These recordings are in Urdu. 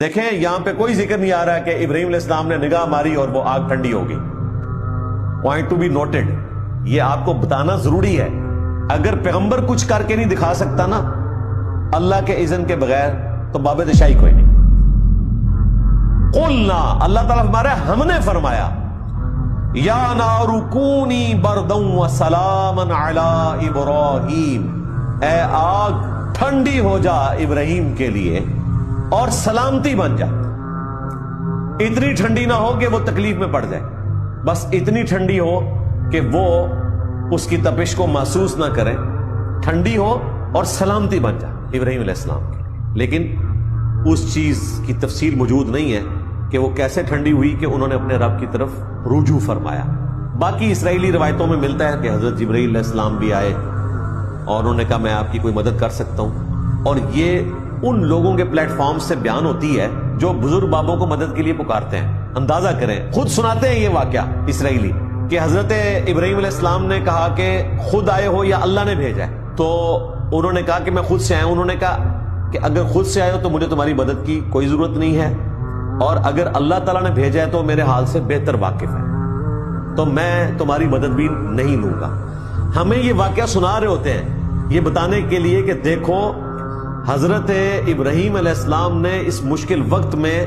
دیکھیں یہاں پہ کوئی ذکر نہیں آ رہا کہ ابراہیم علیہ السلام نے نگاہ ماری اور وہ آگ ٹھنڈی ہو گئی. Point to be noted. یہ آپ کو بتانا ضروری ہے. اگر پیغمبر کچھ کر کے نہیں دکھا سکتا نا اللہ کے اذن کے بغیر تو باب شاہی کوئی نہیں. قلنا، اللہ تعالیٰ ہمارے ہم نے فرمایا یا نار کونی بردا وسلاما علی ابراہیم، اے آگ ٹھنڈی ہو جا ابراہیم کے لیے اور سلامتی بن جا. اتنی ٹھنڈی نہ ہو کہ وہ تکلیف میں پڑ جائے، بس اتنی ٹھنڈی ہو کہ وہ اس کی تپش کو محسوس نہ کرے. ٹھنڈی ہو اور سلامتی بن جا ابراہیم علیہ السلام کی. لیکن اس چیز کی تفصیل موجود نہیں ہے کہ وہ کیسے ٹھنڈی ہوئی کہ انہوں نے اپنے رب کی طرف رجوع فرمایا. باقی اسرائیلی روایتوں میں ملتا ہے کہ حضرت جبرائیل علیہ السلام بھی آئے اور انہوں نے کہا میں آپ کی کوئی مدد کر سکتا ہوں. اور یہ ان لوگوں کے پلیٹ فارم سے بیان ہوتی ہے جو بزرگ بابوں کو مدد کے لیے پکارتے ہیں. اندازہ کریں، خود سناتے ہیں یہ واقعہ اسرائیلی کہ حضرت ابراہیم علیہ السلام نے کہا کہ خود آئے ہو یا اللہ نے بھیجا ہے. تو انہوں نے کہا کہ میں خود سے آیا ہوں. انہوں نے کہا کہ اگر خود سے آئے ہو تو مجھے تمہاری مدد کی کوئی ضرورت نہیں ہے، اور اگر اللہ تعالیٰ نے بھیجا ہے تو میرے حال سے بہتر واقف ہے، تو میں تمہاری مدد بھی نہیں لوں گا. ہمیں یہ واقعہ سنا رہے ہوتے ہیں یہ بتانے کے لیے کہ دیکھو حضرت ابراہیم علیہ السلام نے اس مشکل وقت میں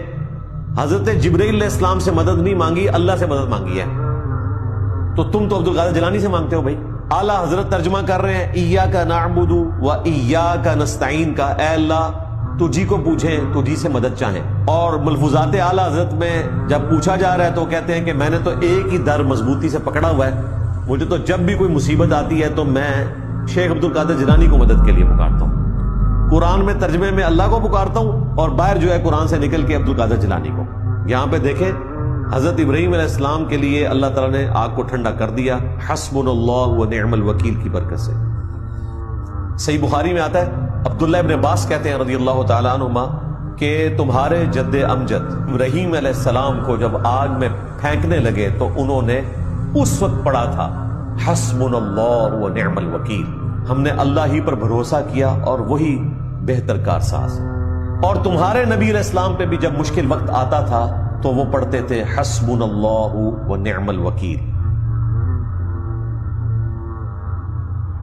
حضرت جبرائیل علیہ السلام سے مدد نہیں مانگی، اللہ سے مدد مانگی ہے. تو تم تو عبدالقادر جیلانی سے مانگتے ہو. بھائی اعلیٰ حضرت ترجمہ کر رہے ہیں ایاک نعبد و ایاک نستعین کا، اے اللہ تجھی کو پوچھیں تجھی سے مدد چاہیں. اور ملفوظات اعلیٰ حضرت میں جب پوچھا جا رہا ہے تو کہتے ہیں کہ میں نے تو ایک ہی در مضبوطی سے پکڑا ہوا ہے، مجھے تو جب بھی کوئی مصیبت آتی ہے تو میں شیخ عبدالقادر جیلانی کو مدد کے لیے پکارتا ہوں. قرآن میں ترجمے میں اللہ کو پکارتا ہوں اور باہر جو ہے قرآن سے نکل کے عبدالقادر جیلانی کو. یہاں پہ دیکھیں حضرت ابراہیم علیہ السلام کے لیے اللہ تعالیٰ نے آگ کو ٹھنڈا کر دیا حسبنا اللہ و نعم الوکیل کی برکت سے. صحیح بخاری میں آتا ہے عبداللہ ابن عباس کہتے ہیں رضی اللہ تعالیٰ عنہما کہ تمہارے جد امجد ابراہیم علیہ السلام کو جب آگ میں پھینکنے لگے تو انہوں نے اس وقت پڑھا تھا حسبنا اللہ و نعم الوکیل، ہم نے اللہ ہی پر بھروسہ کیا اور وہی بہتر کارساز. اور تمہارے نبی علیہ السلام پہ بھی جب مشکل وقت آتا تھا تو وہ پڑھتے تھے حسبنا اللہ و نعم الوکیل.